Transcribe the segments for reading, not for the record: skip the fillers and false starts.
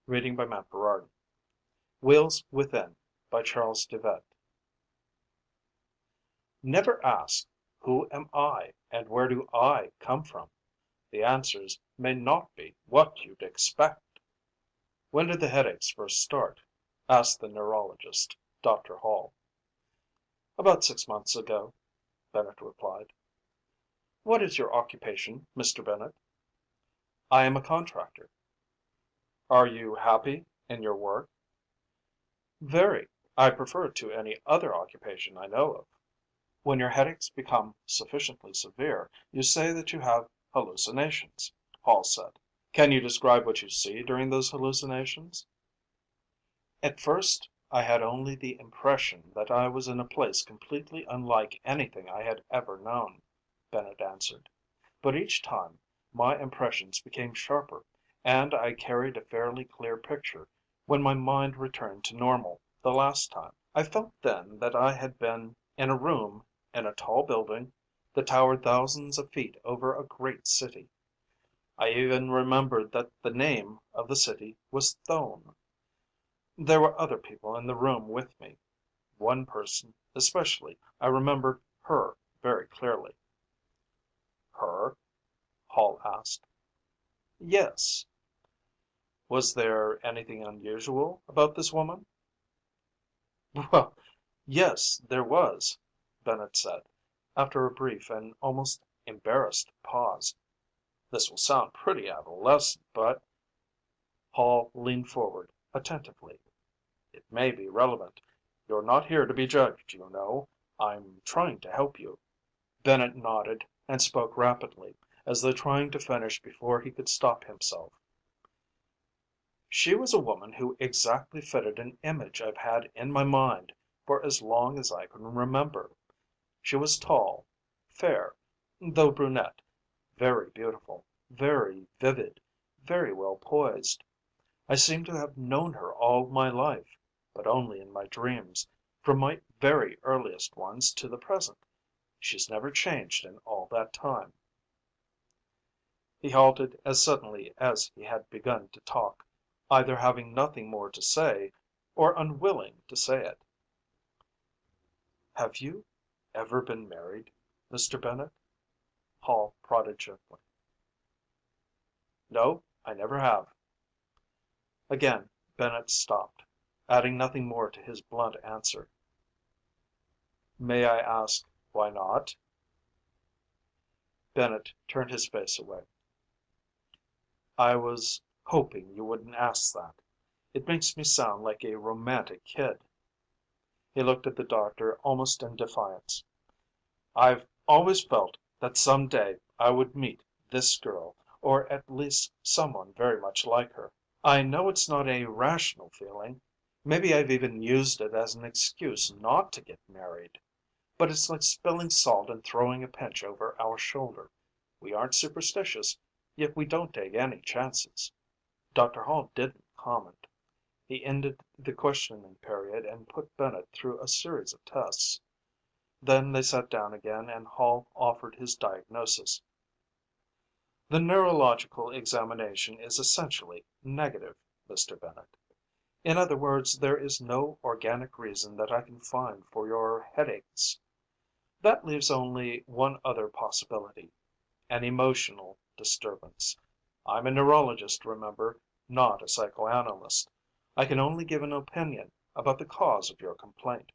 Reading by Matt Berard. Wheels Within by Charles DeVette. Never ask, who am I and where do I come from? The answers may not be what you'd expect. When did the headaches first start? Asked the neurologist, Dr. Hall. About 6 months ago, Bennett replied. What is your occupation, Mr. Bennett? I am a contractor. Are you happy in your work? Very. I prefer it to any other occupation I know of. When your headaches become sufficiently severe, you say that you have hallucinations, Hall said. Can you describe what you see during those hallucinations? At first, I had only the impression that I was in a place completely unlike anything I had ever known, Bennett answered. But each time, my impressions became sharper, and I carried a fairly clear picture when my mind returned to normal the last time. I felt then that I had been in a room in a tall building that towered thousands of feet over a great city. I even remembered that the name of the city was Thone. There were other people in the room with me. One person especially, I remembered her very clearly. Her? Hall asked. Yes. Was there anything unusual about this woman? Well, yes, there was, Bennett said, after a brief and almost embarrassed pause. This will sound pretty adolescent, but Hall leaned forward attentively. It may be relevant. You're not here to be judged, you know. I'm trying to help you. Bennett nodded and spoke rapidly, as though trying to finish before he could stop himself. She was a woman who exactly fitted an image I've had in my mind for as long as I can remember. She was tall, fair, though brunette, very beautiful, very vivid, very well poised. I seem to have known her all my life, but only in my dreams, from my very earliest ones to the present. She's never changed in all that time. He halted as suddenly as he had begun to talk, either having nothing more to say or unwilling to say it. Have you ever been married, Mr. Bennett? Hall prodded gently. No, I never have. Again Bennett stopped, adding nothing more to his blunt answer. May I ask why not? Bennett turned his face away. I was hoping you wouldn't ask that. It makes me sound like a romantic kid. He looked at the doctor almost in defiance. I've always felt that some day I would meet this girl, or at least someone very much like her. I know it's not a rational feeling. Maybe I've even used it as an excuse not to get married. But it's like spilling salt and throwing a pinch over our shoulder. We aren't superstitious, yet we don't take any chances. Dr. Hall didn't comment. He ended the questioning period and put Bennett through a series of tests. Then they sat down again and Hall offered his diagnosis. The neurological examination is essentially negative, Mr. Bennett. In other words, there is no organic reason that I can find for your headaches. That leaves only one other possibility, an emotional disturbance. I'm a neurologist, remember, not a psychoanalyst. I can only give an opinion about the cause of your complaint.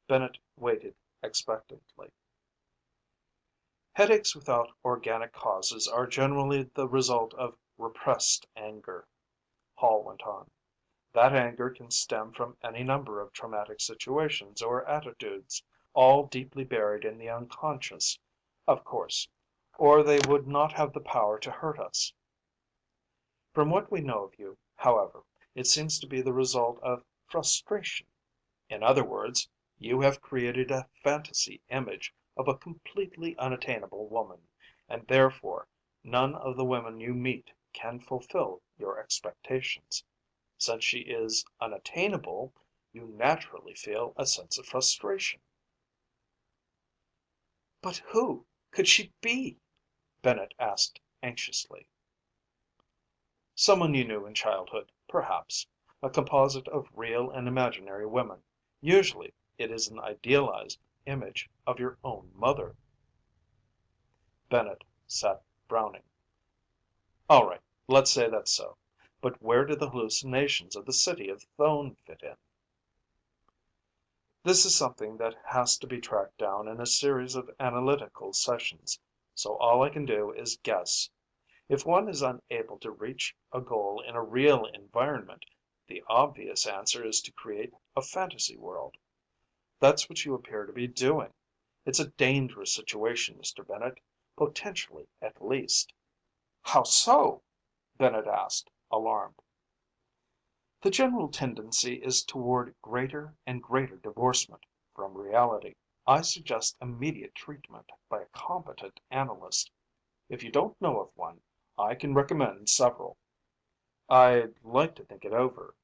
Bennett waited expectantly. Headaches without organic causes are generally the result of repressed anger, Hall went on. That anger can stem from any number of traumatic situations or attitudes, all deeply buried in the unconscious, of course, or they would not have the power to hurt us. From what we know of you, however, it seems to be the result of frustration. In other words, you have created a fantasy image of a completely unattainable woman, and therefore none of the women you meet can fulfill your expectations. Since she is unattainable, you naturally feel a sense of frustration. But who could she be? Bennett asked anxiously. Someone you knew in childhood, perhaps. A composite of real and imaginary women. Usually it is an idealized image of your own mother." Bennett sat frowning. "All right, let's say that's so. But where do the hallucinations of the city of Thone fit in?" "This is something that has to be tracked down in a series of analytical sessions, so all I can do is guess. If one is unable to reach a goal in a real environment, the obvious answer is to create a fantasy world. That's what you appear to be doing. It's a dangerous situation, Mr. Bennett, potentially at least." "How so?" Bennett asked, alarmed. "The general tendency is toward greater and greater divorcement from reality. I suggest immediate treatment by a competent analyst. If you don't know of one, I can recommend several." "I'd like to think it over."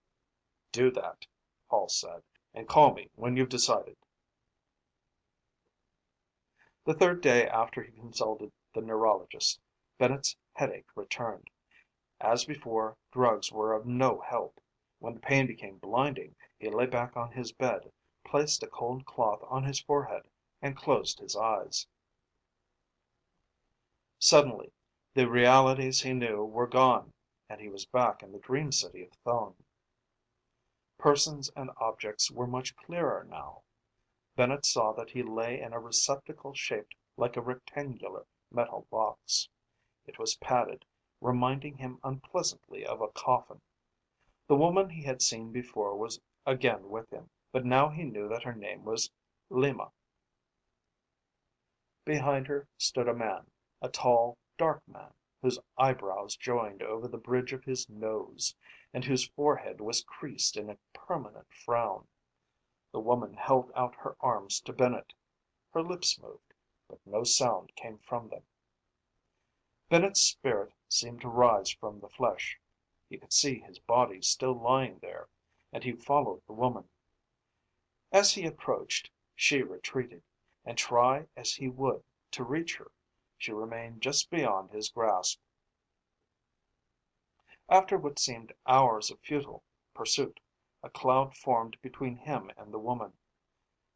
"Do that," Hall said, "and call me when you've decided." The third day after he consulted the neurologist, Bennett's headache returned. As before, drugs were of no help. When the pain became blinding, he lay back on his bed, placed a cold cloth on his forehead, and closed his eyes. Suddenly, the realities he knew were gone, and he was back in the dream city of Thone. Persons and objects were much clearer now. Bennett saw that he lay in a receptacle shaped like a rectangular metal box. It was padded, reminding him unpleasantly of a coffin. The woman he had seen before was again with him, but now he knew that her name was Lima. Behind her stood a man, a tall, dark man, whose eyebrows joined over the bridge of his nose, and whose forehead was creased in a permanent frown. The woman held out her arms to Bennett. Her lips moved, but no sound came from them. Bennett's spirit seemed to rise from the flesh. He could see his body still lying there, and he followed the woman. As he approached, she retreated, and try as he would to reach her, she remained just beyond his grasp. After what seemed hours of futile pursuit, a cloud formed between him and the woman.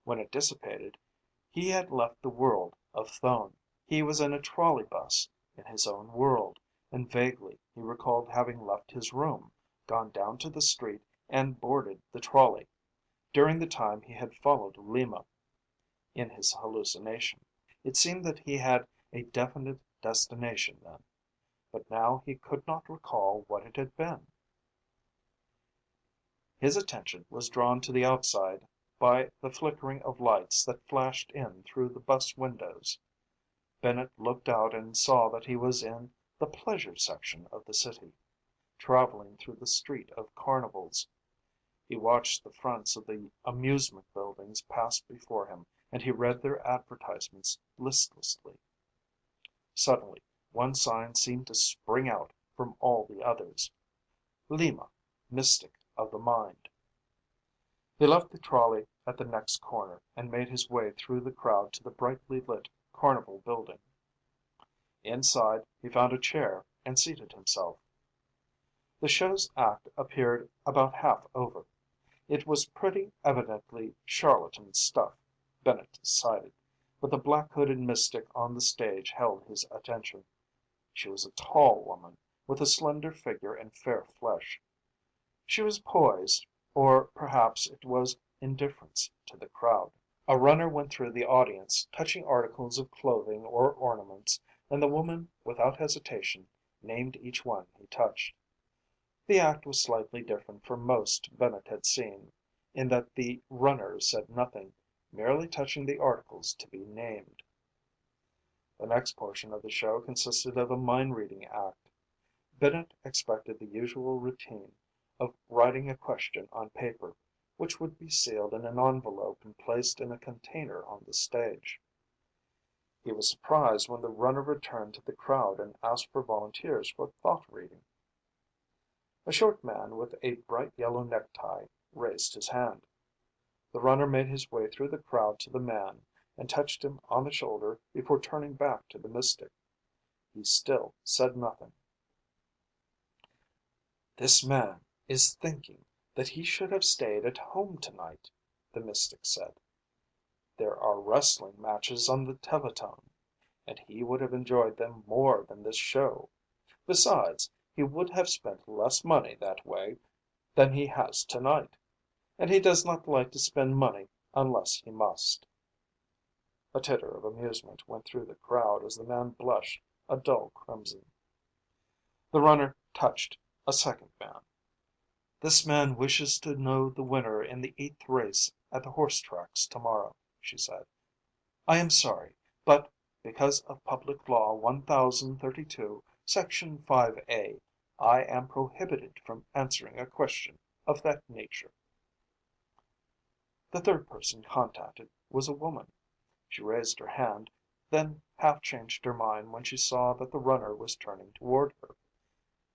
When it dissipated, he had left the world of Thone. He was in a trolley bus, in his own world, and vaguely he recalled having left his room, gone down to the street, and boarded the trolley. During the time he had followed Lima in his hallucination, it seemed that he had a definite destination then, but now he could not recall what it had been. His attention was drawn to the outside by the flickering of lights that flashed in through the bus windows. Bennett looked out and saw that he was in the pleasure section of the city, traveling through the street of carnivals. He watched the fronts of the amusement buildings pass before him, and he read their advertisements listlessly. Suddenly, one sign seemed to spring out from all the others: Lima, Mystic of the Mind. He left the trolley at the next corner and made his way through the crowd to the brightly lit carnival building. Inside, he found a chair and seated himself. The show's act appeared about half over. It was pretty evidently charlatan stuff, Bennett decided, but the black hooded mystic on the stage held his attention. She was a tall woman, with a slender figure and fair flesh. She was poised, or perhaps it was indifference to the crowd. A runner went through the audience, touching articles of clothing or ornaments, and the woman, without hesitation, named each one he touched. The act was slightly different from most Bennett had seen, in that the runner said nothing, merely touching the articles to be named. The next portion of the show consisted of a mind-reading act. Bennett expected the usual routine of writing a question on paper, which would be sealed in an envelope and placed in a container on the stage. He was surprised when the runner returned to the crowd and asked for volunteers for thought reading. A short man with a bright yellow necktie raised his hand. The runner made his way through the crowd to the man and touched him on the shoulder before turning back to the mystic. He still said nothing. "This man is thinking that he should have stayed at home tonight," the mystic said. "There are wrestling matches on the teletone, and he would have enjoyed them more than this show. Besides, he would have spent less money that way than he has tonight, and he does not like to spend money unless he must." A titter of amusement went through the crowd as the man blushed a dull crimson. The runner touched a second man. "This man wishes to know the winner in the 8th race at the horse tracks tomorrow," she said. "I am sorry, but because of Public Law 1032, Section 5A, I am prohibited from answering a question of that nature." The third person contacted was a woman. She raised her hand, then half changed her mind when she saw that the runner was turning toward her.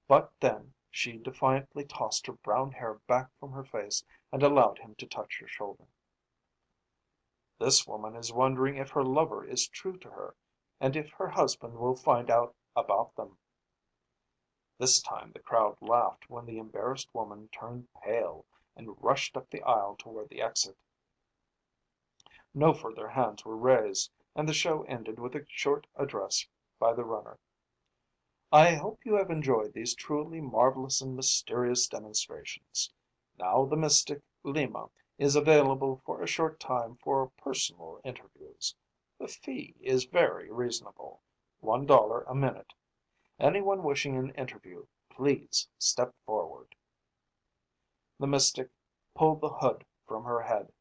But then she defiantly tossed her brown hair back from her face and allowed him to touch her shoulder. "This woman is wondering if her lover is true to her, and if her husband will find out about them." This time the crowd laughed when the embarrassed woman turned pale and rushed up the aisle toward the exit. No further hands were raised, and the show ended with a short address by the runner. "I hope you have enjoyed these truly marvelous and mysterious demonstrations. Now the mystic Lima is available for a short time for personal interviews. The fee is very reasonable, $1 a minute. Anyone wishing an interview, please step forward." The mystic pulled the hood from her head,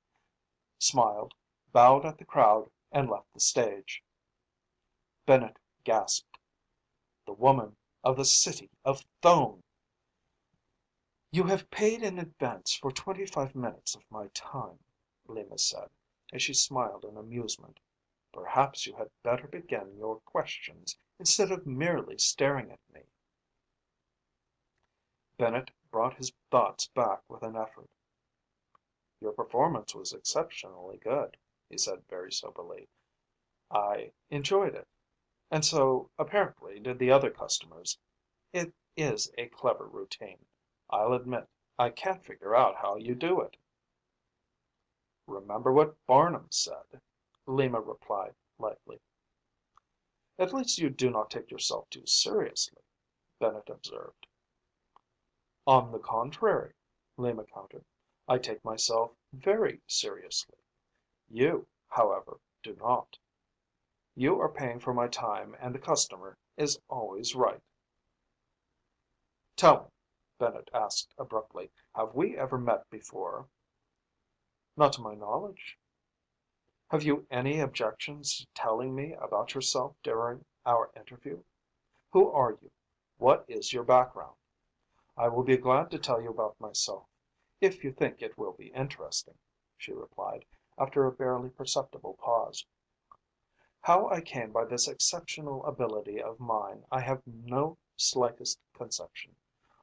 smiled, bowed at the crowd, and left the stage. Bennett gasped. The woman of the city of Thone! "You have paid in advance for 25 minutes of my time," Lima said, as she smiled in amusement. "Perhaps you had better begin your questions instead of merely staring at me." Bennett brought his thoughts back with an effort. "Your performance was exceptionally good," he said very soberly. "I enjoyed it. And so, apparently, did the other customers. It is a clever routine. I'll admit I can't figure out how you do it." "Remember what Barnum said," Lima replied lightly. "At least you do not take yourself too seriously," Bennett observed. "On the contrary," Lima countered, "I take myself very seriously. You, however, do not. You are paying for my time and the customer is always right." "Tell me," Bennett asked abruptly, "have we ever met before?" "Not to my knowledge." "Have you any objections to telling me about yourself during our interview? Who are you? What is your background? I will be glad to tell you about myself, if you think it will be interesting," she replied, after a barely perceptible pause. "How I came by this exceptional ability of mine I have no slightest conception.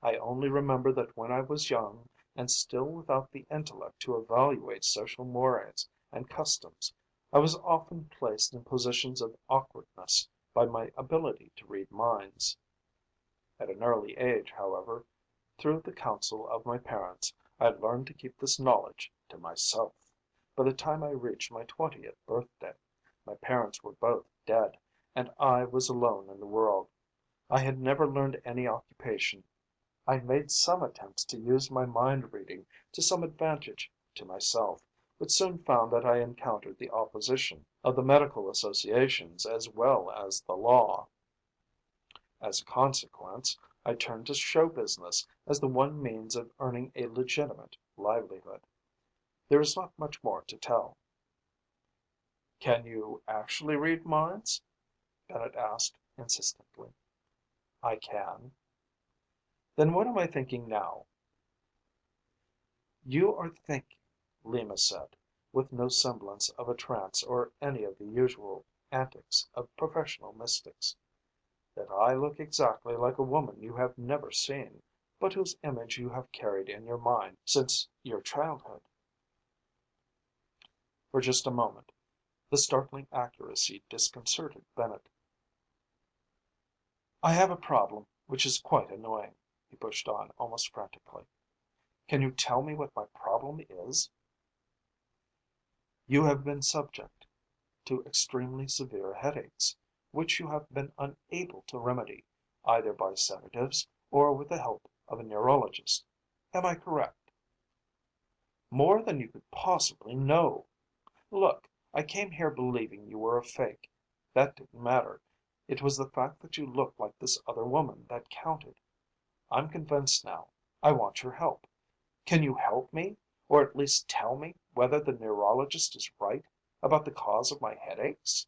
I only remember that when I was young, and still without the intellect to evaluate social mores and customs, I was often placed in positions of awkwardness by my ability to read minds. At an early age, however, through the counsel of my parents, I learned to keep this knowledge to myself. By the time I reached my 20th birthday, my parents were both dead, and I was alone in the world. I had never learned any occupation. I made some attempts to use my mind reading to some advantage to myself, but soon found that I encountered the opposition of the medical associations as well as the law. As a consequence, I turned to show business as the one means of earning a legitimate livelihood. There is not much more to tell." "Can you actually read minds?" Bennett asked insistently. "I can." "Then what am I thinking now?" "You are thinking," Lima said, with no semblance of a trance or any of the usual antics of professional mystics, "that I look exactly like a woman you have never seen, but whose image you have carried in your mind since your childhood." For just a moment the startling accuracy disconcerted Bennett. "I have a problem which is quite annoying," he pushed on almost frantically. "Can you tell me what my problem is?" "You have been subject to extremely severe headaches, which you have been unable to remedy, either by sedatives or with the help of a neurologist. Am I correct?" "More than you could possibly know. Look, I came here believing you were a fake. That didn't matter. It was the fact that you looked like this other woman that counted. I'm convinced now. I want your help. Can you help me, or at least tell me whether the neurologist is right about the cause of my headaches?"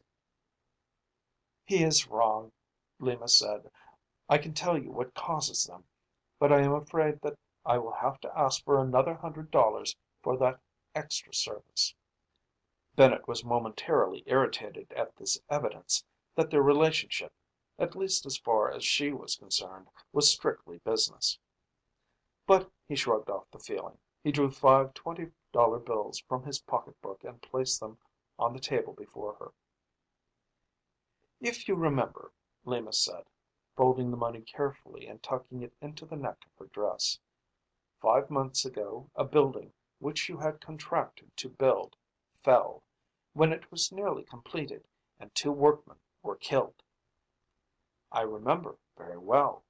"He is wrong," Lima said. "I can tell you what causes them, but I am afraid that I will have to ask for another $100 for that extra service." Bennett was momentarily irritated at this evidence that their relationship, at least as far as she was concerned, was strictly business. But he shrugged off the feeling. He drew five $20 bills from his pocketbook and placed them on the table before her. "If you remember," Lima said, folding the money carefully and tucking it into the neck of her dress, "5 months ago a building which you had contracted to build fell, when it was nearly completed, and 2 workmen were killed." "I remember very well."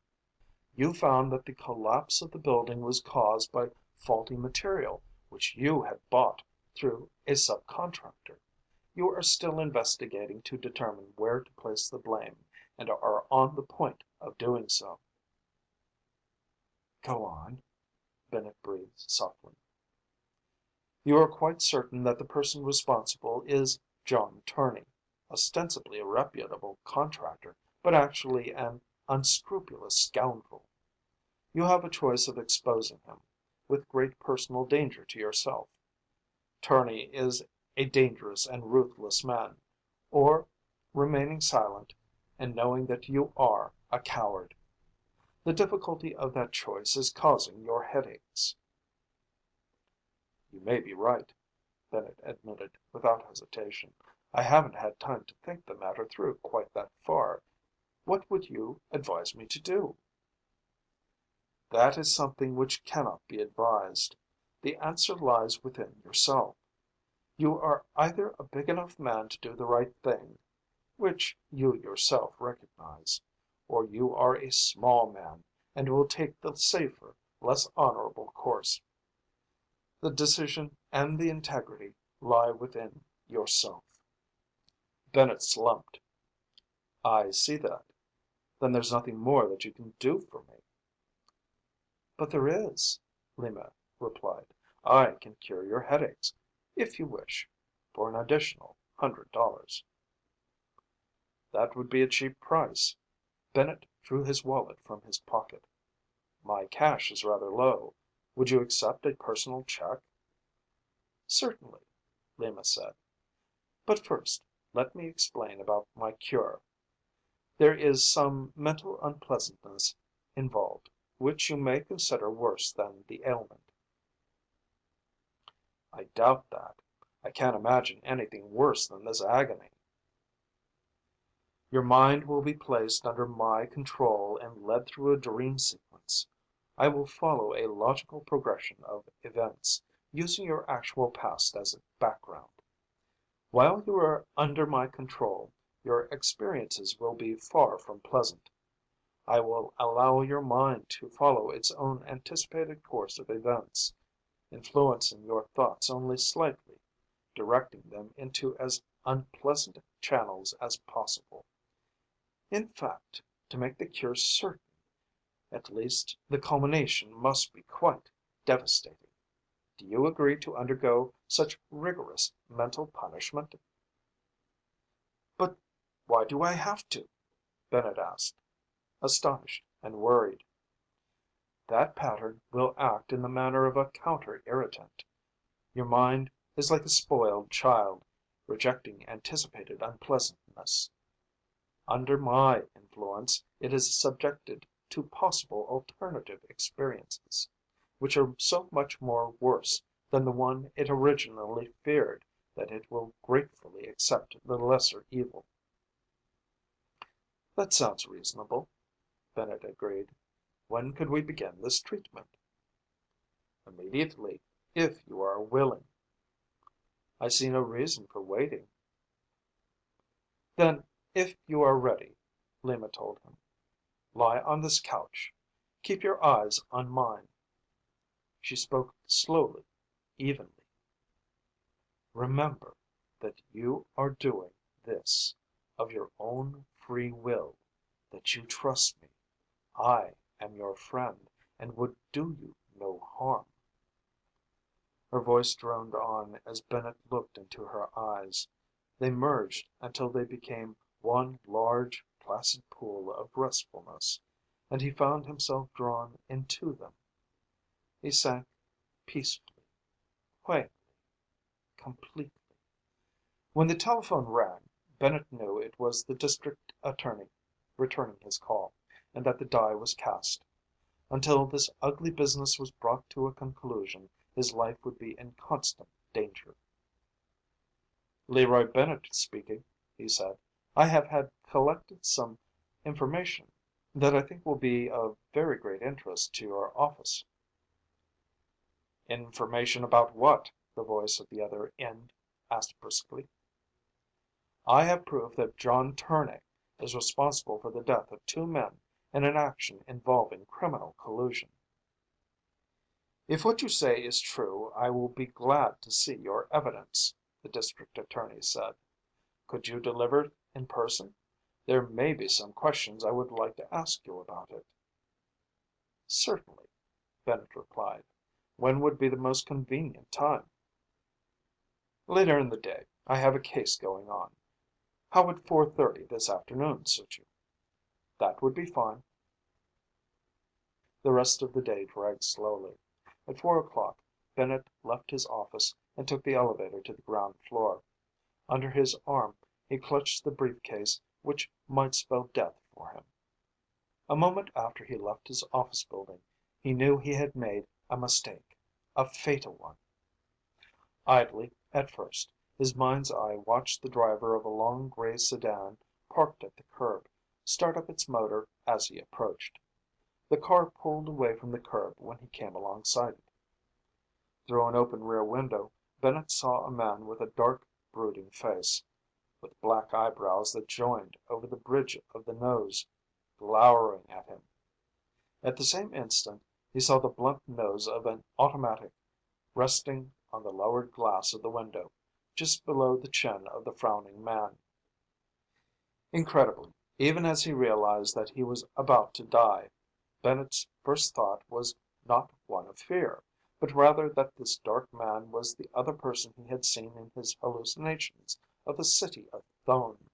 "You found that the collapse of the building was caused by faulty material which you had bought through a subcontractor. You are still investigating to determine where to place the blame, and are on the point of doing so." "Go on," Bennett breathed softly. "You are quite certain that the person responsible is John Tournay, ostensibly a reputable contractor, but actually an unscrupulous scoundrel. You have a choice of exposing him, with great personal danger to yourself. Tournay is a dangerous and ruthless man, or remaining silent and knowing that you are a coward. The difficulty of that choice is causing your headaches." "You may be right," Bennett admitted without hesitation. "I haven't had time to think the matter through quite that far. What would you advise me to do?" "That is something which cannot be advised. The answer lies within yourself. You are either a big enough man to do the right thing, which you yourself recognize, or you are a small man and will take the safer, less honorable course. The decision and the integrity lie within yourself." Bennett slumped. "I see that. Then there's nothing more that you can do for me." "But there is," Lima replied. "I can cure your headaches, if you wish, for an additional $100. "That would be a cheap price." Bennett drew his wallet from his pocket. "My cash is rather low. Would you accept a personal check?" "Certainly," Lima said. "But first, let me explain about my cure. There is some mental unpleasantness involved, which you may consider worse than the ailment." "I doubt that. I can't imagine anything worse than this agony." "Your mind will be placed under my control and led through a dream sequence. I will follow a logical progression of events, using your actual past as a background. While you are under my control, your experiences will be far from pleasant. I will allow your mind to follow its own anticipated course of events, influencing your thoughts only slightly, directing them into as unpleasant channels as possible. In fact, to make the cure certain, at least the culmination must be quite devastating. Do you agree to undergo such rigorous mental punishment?" "But why do I have to?" Bennett asked, astonished and worried. "That pattern will act in the manner of a counter irritant. Your mind is like a spoiled child, rejecting anticipated unpleasantness. Under my influence it is subjected to possible alternative experiences, which are so much more worse than the one it originally feared that it will gratefully accept the lesser evil." "That sounds reasonable," Bennett agreed. When could we begin this treatment? Immediately, if you are willing. I see no reason for waiting. Then, if you are ready, Lima told him, lie on this couch. Keep your eyes on mine. She spoke slowly, evenly. Remember that you are doing this of your own free will, that you trust me. I am your friend and would do you no harm. Her voice droned on as Bennett looked into her eyes. They merged until they became one large, placid pool of restfulness, and he found himself drawn into them. He sank peacefully, quietly, completely. When the telephone rang, Bennett knew it was the district attorney returning his call, and that the die was cast. Until this ugly business was brought to a conclusion, his life would be in constant danger. "Leroy Bennett speaking," he said. "I have had collected some information that I think will be of very great interest to your office." "Information about what?" the voice at the other end asked briskly. "I have proof that John Tournay is responsible for the death of two men in an action involving criminal collusion." "If what you say is true, I will be glad to see your evidence," the district attorney said. "Could you deliver it in person? There may be some questions I would like to ask you about it." "Certainly," Bennett replied. "When would be the most convenient time?" "Later in the day. I have a case going on. How would 4:30 this afternoon suit you?" "That would be fine." The rest of the day dragged slowly. At 4 o'clock, Bennett left his office and took the elevator to the ground floor. Under his arm, he clutched the brief case which might spell death for him. A moment after he left his office building, he knew he had made a mistake, a fatal one. Idly, at first, his mind's eye watched the driver of a long gray sedan parked at the curb start up its motor as he approached. The car pulled away from the curb when he came alongside it. Through an open rear window, Bennett saw a man with a dark, brooding face, with black eyebrows that joined over the bridge of the nose, glowering at him. At the same instant, he saw the blunt nose of an automatic resting on the lowered glass of the window, just below the chin of the frowning man. Incredibly, even as he realized that he was about to die, Bennett's first thought was not one of fear, but rather that this dark man was the other person he had seen in his hallucinations of the city of Thone.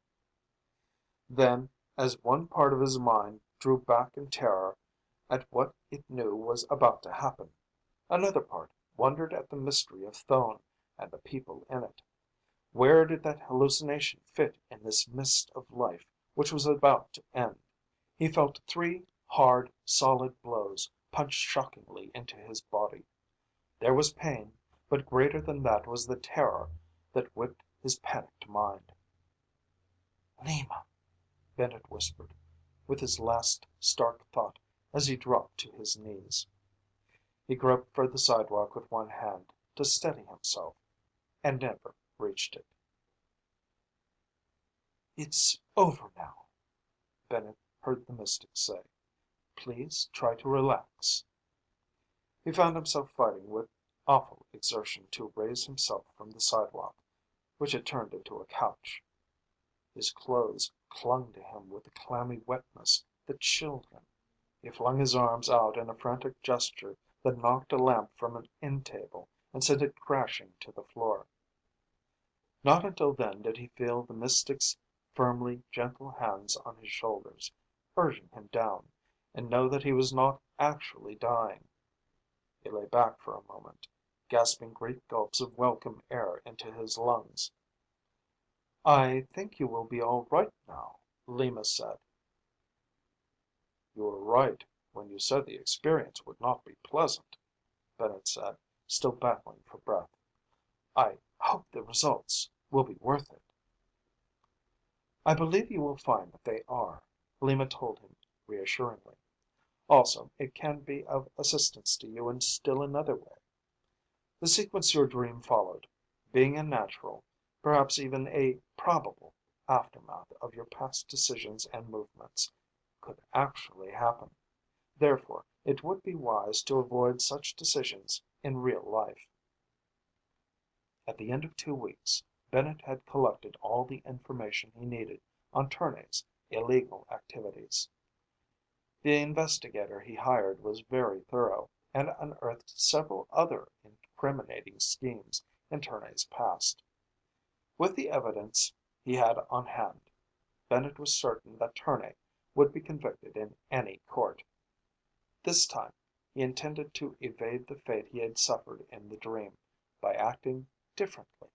Then, as one part of his mind drew back in terror at what it knew was about to happen, another part wondered at the mystery of Thone and the people in it. Where did that hallucination fit in this mist of life which was about to end? He felt three hard, solid blows punch shockingly into his body. There was pain, but greater than that was the terror that whipped his panicked mind. "Lima," Bennett whispered, with his last stark thought as he dropped to his knees. He groped for the sidewalk with one hand to steady himself, and never reached it. "It's over now," Bennett heard the mystic say. "Please try to relax." He found himself fighting with awful exertion to raise himself from the sidewalk, which had turned into a couch. His clothes clung to him with a clammy wetness that chilled him. He flung his arms out in a frantic gesture that knocked a lamp from an end table and sent it crashing to the floor. Not until then did he feel the mystic's firmly gentle hands on his shoulders, urging him down, and know that he was not actually dying. He lay back for a moment, gasping great gulps of welcome air into his lungs. "I think you will be all right now," Lima said. "You were right when you said the experience would not be pleasant," Bennett said, still battling for breath. "I hope the results will be worth it." "I believe you will find that they are," Lima told him reassuringly. Also, it can be of assistance to you in still another way. The sequence your dream followed, being a natural, perhaps even a probable, aftermath of your past decisions and movements, could actually happen. Therefore, it would be wise to avoid such decisions in real life. At the end of 2 weeks, Bennett had collected all the information he needed on Tournay's illegal activities. The investigator he hired was very thorough, and unearthed several other incriminating schemes in Tournay's past. With the evidence he had on hand, Bennett was certain that Tournay would be convicted in any court. This time he intended to evade the fate he had suffered in the dream by acting differently.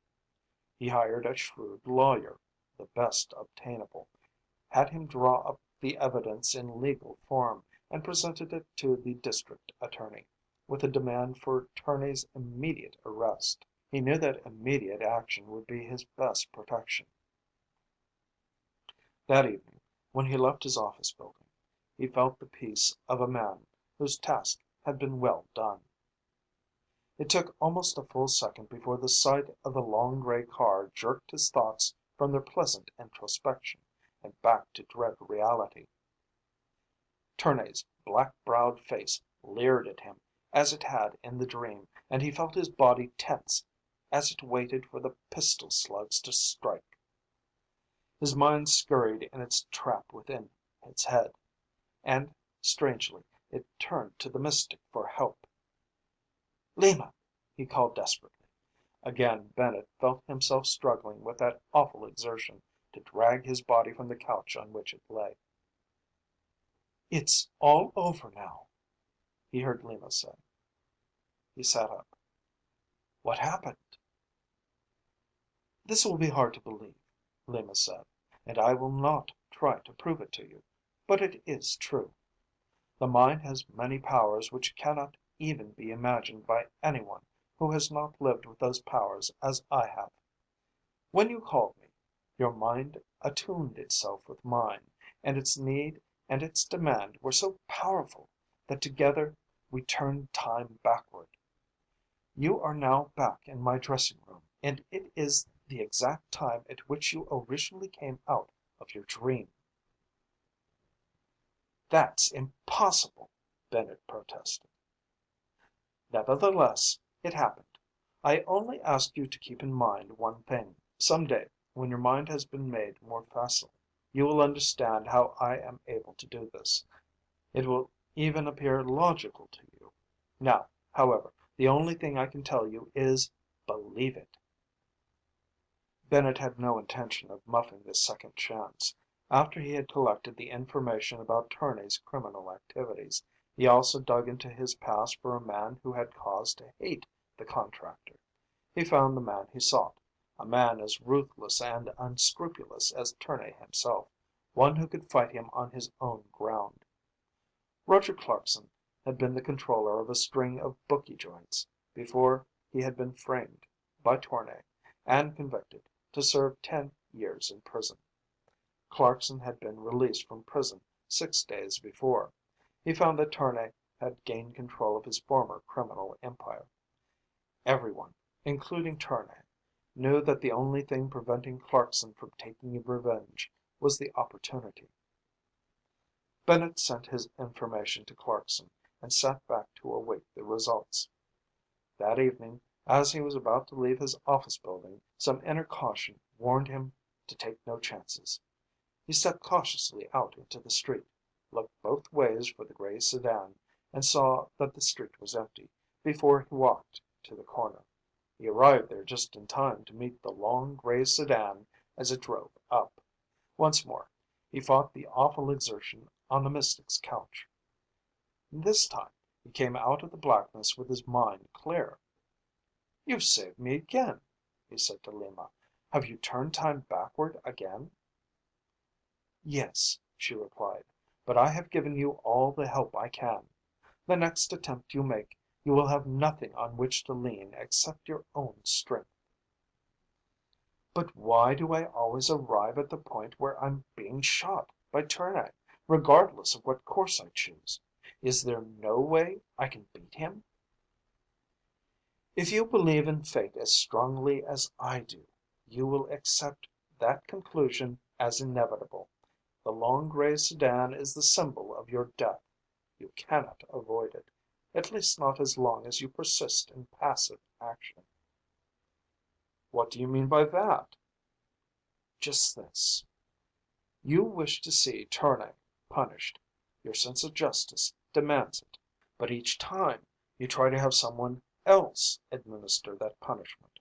He hired a shrewd lawyer, the best obtainable, had him draw up the evidence in legal form, and presented it to the district attorney, with a demand for Tournay's immediate arrest. He knew that immediate action would be his best protection. That evening, when he left his office building, he felt the peace of a man whose task had been well done. It took almost a full second before the sight of the long gray car jerked his thoughts from their pleasant introspection and back to dread reality. Tournay's black-browed face leered at him as it had in the dream, and he felt his body tense as it waited for the pistol slugs to strike. His mind scurried in its trap within its head, and, strangely, it turned to the mystic for help. "Lima!" he called desperately. Again Bennett felt himself struggling with that awful exertion to drag his body from the couch on which it lay. "It's all over now," he heard Lima say. He sat up. "What happened?" "This will be hard to believe," Lima said, "and I will not try to prove it to you, but it is true. The mind has many powers which cannot even be imagined by anyone who has not lived with those powers as I have. When you called me, your mind attuned itself with mine, and its need and its demand were so powerful that together we turned time backward. You are now back in my dressing room, and it is the exact time at which you originally came out of your dream." "That's impossible," Bennett protested. "Nevertheless, it happened. I only ask you to keep in mind one thing. Some day, when your mind has been made more facile, you will understand how I am able to do this. It will even appear logical to you. Now, however, the only thing I can tell you is, believe it." Bennett had no intention of muffing this second chance. After he had collected the information about Tournay's criminal activities, he also dug into his past for a man who had cause to hate the contractor. He found the man he sought, a man as ruthless and unscrupulous as Tournay himself, one who could fight him on his own ground. Roger Clarkson had been the controller of a string of bookie joints before he had been framed by Tournay and convicted to serve 10 years in prison. Clarkson had been released from prison 6 days before. He found that Tournay had gained control of his former criminal empire. Everyone, including Tournay, knew that the only thing preventing Clarkson from taking revenge was the opportunity. Bennett sent his information to Clarkson and sat back to await the results. That evening, as he was about to leave his office building, some inner caution warned him to take no chances. He stepped cautiously out into the street, looked both ways for the gray sedan, and saw that the street was empty before he walked to the corner. He arrived there just in time to meet the long gray sedan as it drove up. Once more he fought the awful exertion on the mystic's couch. This time he came out of the blackness with his mind clear. "You've saved me again," he said to Lima. "Have you turned time backward again?" "Yes," she replied, "but I have given you all the help I can. The next attempt you make, you will have nothing on which to lean except your own strength." "But why do I always arrive at the point where I'm being shot by Tournay, regardless of what course I choose? Is there no way I can beat him? If you believe in fate as strongly as I do, you will accept that conclusion as inevitable. The long gray sedan is the symbol of your death. You cannot avoid it, at least not as long as you persist in passive action. What do you mean by that? Just this. You wish to see Tournay punished. Your sense of justice demands it. But each time you try to have someone else administer that punishment.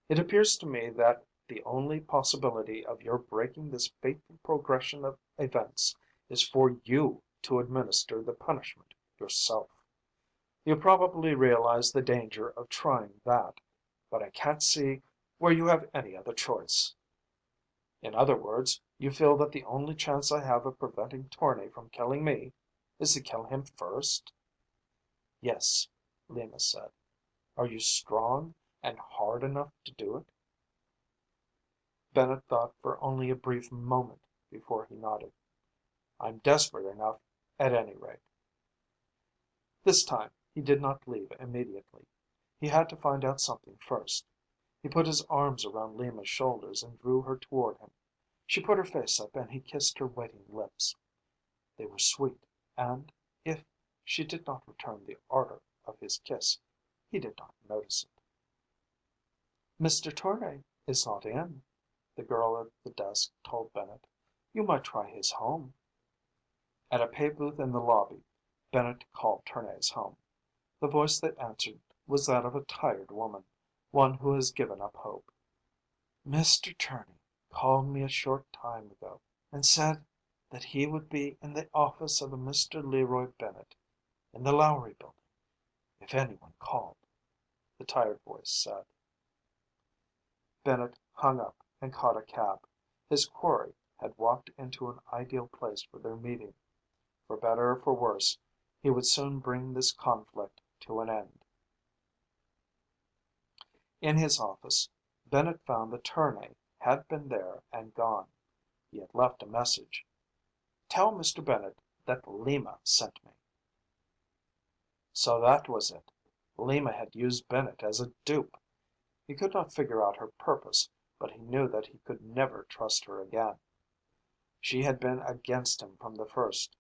It appears to me that the only possibility of your breaking this fateful progression of events is for you to administer the punishment yourself. You probably realize the danger of trying that, but I can't see where you have any other choice. In other words, you feel that the only chance I have of preventing Tournay from killing me is to kill him first? Yes, Lima said. Are you strong and hard enough to do it? Bennett thought for only a brief moment before he nodded. I'm desperate enough, at any rate. This time he did not leave immediately. He had to find out something first. He put his arms around Lima's shoulders and drew her toward him. She put her face up and he kissed her waiting lips. They were sweet, and, if she did not return the ardor of his kiss, he did not notice it. Mr. Tournay is not in, the girl at the desk told Bennett. You might try his home. At a pay booth in the lobby, Bennett called Tournay's home. The voice that answered was that of a tired woman, one who has given up hope. Mr. Tournay called me a short time ago and said that he would be in the office of a Mr. Leroy Bennett in the Lowry building, if anyone called, the tired voice said. Bennett hung up and caught a cab. His quarry had walked into an ideal place for their meeting. For better or for worse, he would soon bring this conflict to an end. In his office, Bennett found that Tournay had been there and gone. He had left a message. Tell Mr. Bennett that Lima sent me. So that was it. Lima had used Bennett as a dupe. He could not figure out her purpose, but he knew that he could never trust her again. She had been against him from the first.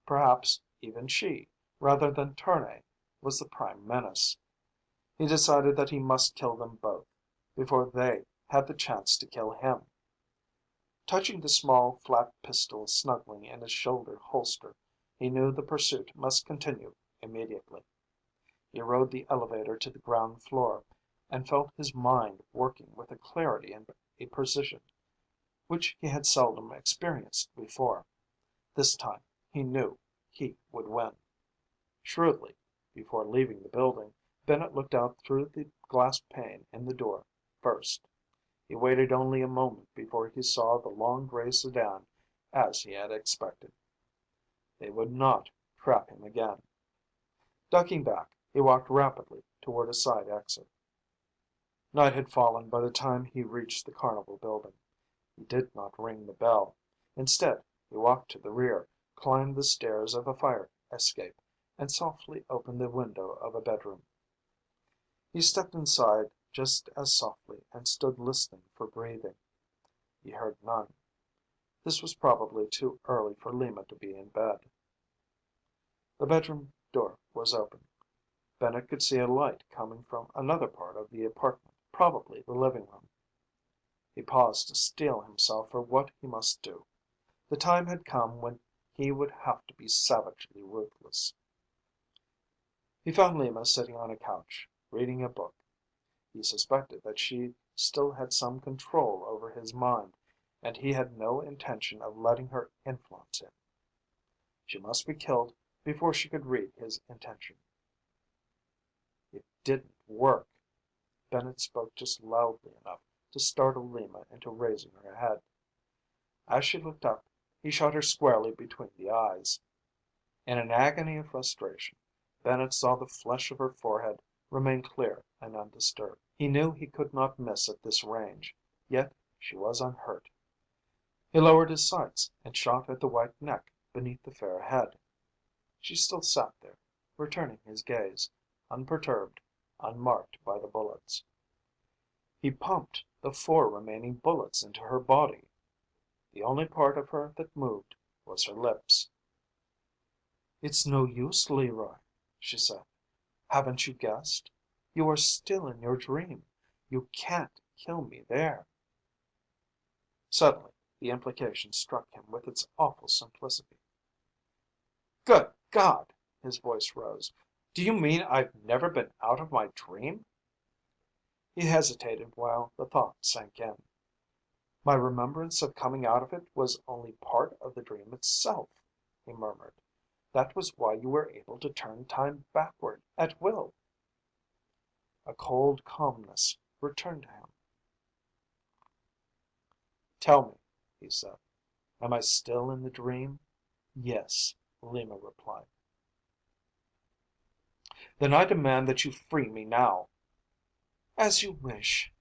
Perhaps even she, rather than Tournay, was the prime menace. He decided that he must kill them both, before they had the chance to kill him. Touching the small, flat pistol snuggling in his shoulder holster, he knew the pursuit must continue immediately. He rode the elevator to the ground floor, and felt his mind working with a clarity and a precision which he had seldom experienced before. This time he knew he would win. Shrewdly, before leaving the building, Bennett looked out through the glass pane in the door first. He waited only a moment before he saw the long gray sedan as he had expected. They would not trap him again. Ducking back, he walked rapidly toward a side exit. Night had fallen by the time he reached the carnival building. He did not ring the bell. Instead, he walked to the rear, climbed the stairs of a fire escape, and softly opened the window of a bedroom. He stepped inside just as softly and stood listening for breathing. He heard none. This was probably too early for Lima to be in bed. The bedroom door was open. Bennett could see a light coming from another part of the apartment, probably the living room. He paused to steel himself for what he must do. The time had come when he would have to be savagely ruthless. He found Lima sitting on a couch, reading a book. He suspected that she still had some control over his mind, and he had no intention of letting her influence him. She must be killed before she could read his intention. It didn't work. Bennett spoke just loudly enough to startle Lima into raising her head. As she looked up, he shot her squarely between the eyes. In an agony of frustration, Bennett saw the flesh of her forehead remain clear and undisturbed. He knew he could not miss at this range, yet she was unhurt. He lowered his sights and shot at the white neck beneath the fair head. She still sat there, returning his gaze, unperturbed, unmarked by the bullets. He pumped the 4 remaining bullets into her body. The only part of her that moved was her lips. "It's no use, Leroy," she said. "Haven't you guessed? You are still in your dream. You can't kill me there." Suddenly the implication struck him with its awful simplicity. "Good God!" His voice rose. "Do you mean I've never been out of my dream?" He hesitated while the thought sank in. "My remembrance of coming out of it was only part of the dream itself," he murmured. "That was why you were able to turn time backward at will." A cold calmness returned to him. "Tell me," he said, "am I still in the dream?" "Yes," Lima replied. "Then I demand that you free me now." "As you wish,"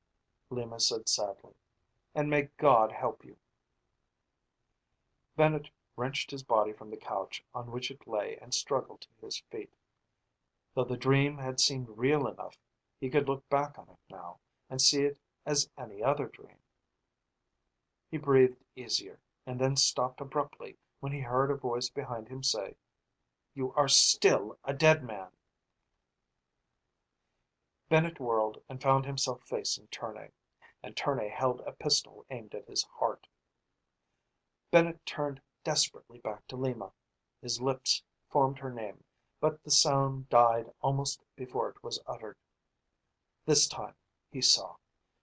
Lima said sadly. "And may God help you." Bennett wrenched his body from the couch on which it lay and struggled to his feet. Though the dream had seemed real enough, he could look back on it now and see it as any other dream. He breathed easier, and then stopped abruptly when he heard a voice behind him say, "You are still a dead man." Bennett whirled and found himself facing Tournay, and Tournay held a pistol aimed at his heart. Bennett turned desperately back to Lima. His lips formed her name, but the sound died almost before it was uttered. This time, he saw,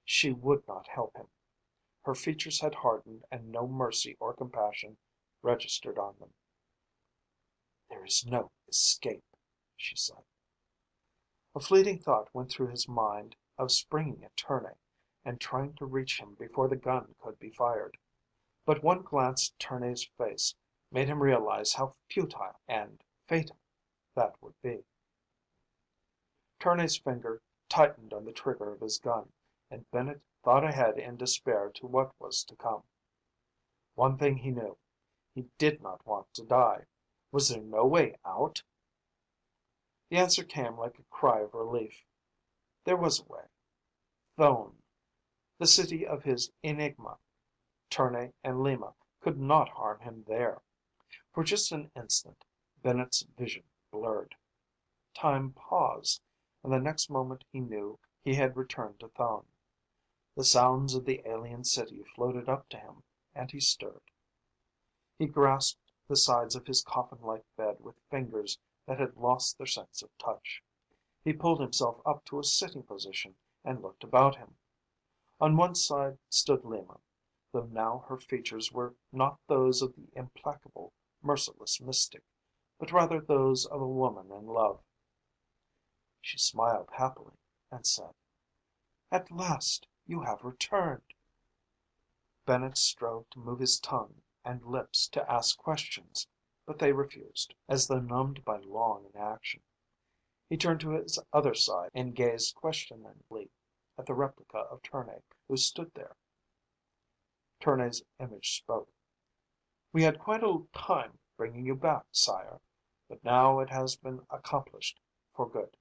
she would not help him. Her features had hardened and no mercy or compassion registered on them. "There is no escape," she said. A fleeting thought went through his mind of springing at Tournay and trying to reach him before the gun could be fired. But one glance at Tournay's face made him realize how futile and fatal that would be. Tournay's finger tightened on the trigger of his gun, and Bennett thought ahead in despair to what was to come. One thing he knew: he did not want to die. Was there no way out? The answer came like a cry of relief. There was a way. Thone, the city of his enigma. Tournay and Lima could not harm him there. For just an instant, Bennett's vision blurred. Time paused, and the next moment he knew he had returned to Thone. The sounds of the alien city floated up to him, and he stirred. He grasped the sides of his coffin-like bed with fingers that had lost their sense of touch. He pulled himself up to a sitting position and looked about him. On one side stood Lima, though now her features were not those of the implacable, merciless mystic, but rather those of a woman in love. She smiled happily and said, "At last you have returned." Bennett strove to move his tongue and lips to ask questions, but they refused, as though numbed by long inaction. He turned to his other side and gazed questioningly at the replica of Tournay who stood there. Tournay's image spoke. "We had quite a time bringing you back, sire, but now it has been accomplished for good."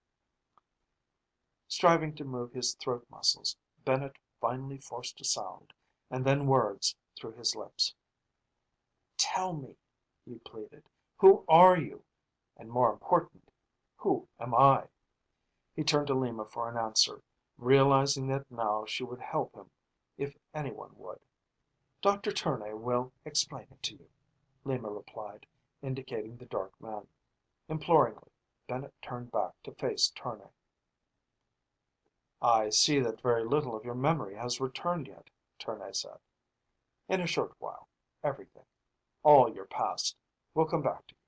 Striving to move his throat muscles, Bennett finally forced a sound, and then words, through his lips. "Tell me," he pleaded, "who are you? And more important, who am I?" He turned to Lima for an answer, realizing that now she would help him if anyone would. "Dr. Tournay will explain it to you," Lima replied, indicating the dark man. Imploringly, Bennett turned back to face Tournay. "I see that very little of your memory has returned yet," Tournay said. "In a short while, everything, all your past, will come back to you.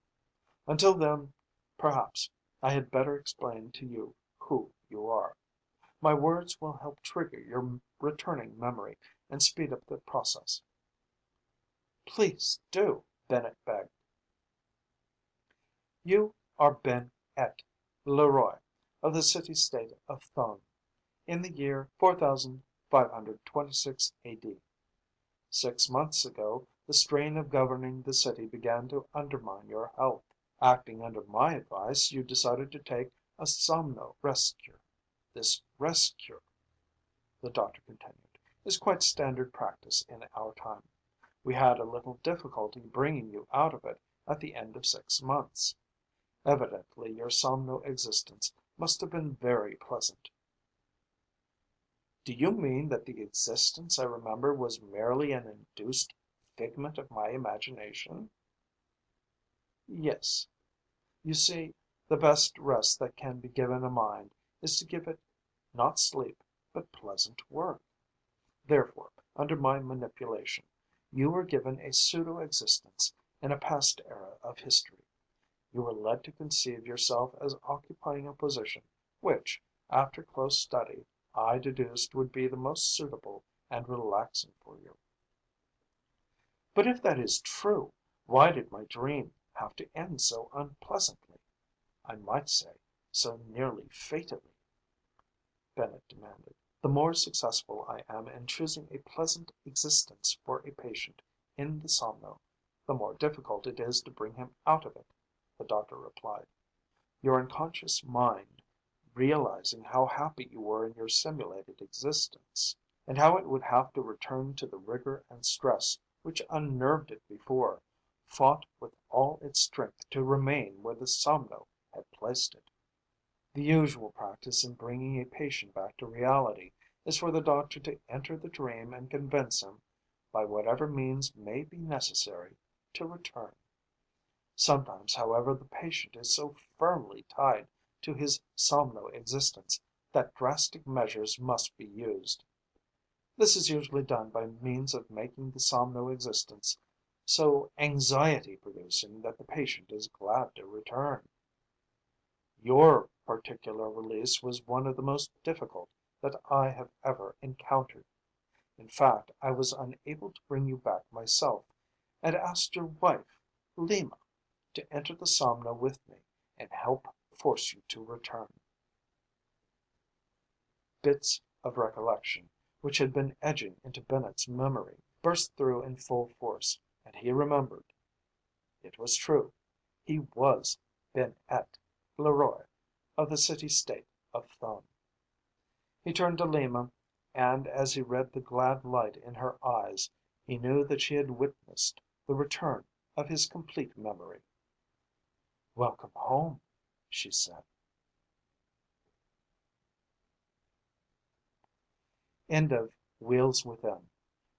Until then, perhaps, I had better explain to you who you are. My words will help trigger your returning memory and speed up the process." "Please do," Bennett begged. "You are Ben Et Leroy of the city-state of Thone, in the year 4526 A.D. 6 months ago, the strain of governing the city began to undermine your health. Acting under my advice, you decided to take a somno rest cure. This rest cure," the doctor continued, "is quite standard practice in our time. We had a little difficulty bringing you out of it at the end of 6 months. Evidently your somno existence must have been very pleasant." "Do you mean that the existence I remember was merely an induced figment of my imagination?" "Yes. You see, the best rest that can be given a mind is to give it not sleep, but pleasant work. Therefore, under my manipulation, you were given a pseudo existence in a past era of history. You were led to conceive yourself as occupying a position which, after close study, I deduced would be the most suitable and relaxing for you." "But if that is true, why did my dream have to end so unpleasantly? I might say, so nearly fatally?" Bennett demanded. "The more successful I am in choosing a pleasant existence for a patient in the somno, the more difficult it is to bring him out of it," the doctor replied. "Your unconscious mind, realizing how happy you were in your simulated existence, and how it would have to return to the rigor and stress which unnerved it before, fought with all its strength to remain where the somno had placed it. The usual practice in bringing a patient back to reality is for the doctor to enter the dream and convince him, by whatever means may be necessary, to return. Sometimes, however, the patient is so firmly tied to his somno existence that drastic measures must be used. This is usually done by means of making the somno existence so anxiety producing that the patient is glad to return. Your particular release was one of the most difficult that I have ever encountered. In fact, I was unable to bring you back myself, and asked your wife, Lima, to enter the somno with me and help force you to return." Bits of recollection, which had been edging into Bennett's memory, burst through in full force, and he remembered. It was true. He was Bennet Leroy, of the city state of Thone. He turned to Lima, and as he read the glad light in her eyes, he knew that she had witnessed the return of his complete memory. "Welcome home," she said. End of Wheels Within,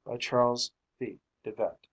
by Charles V. DeVette.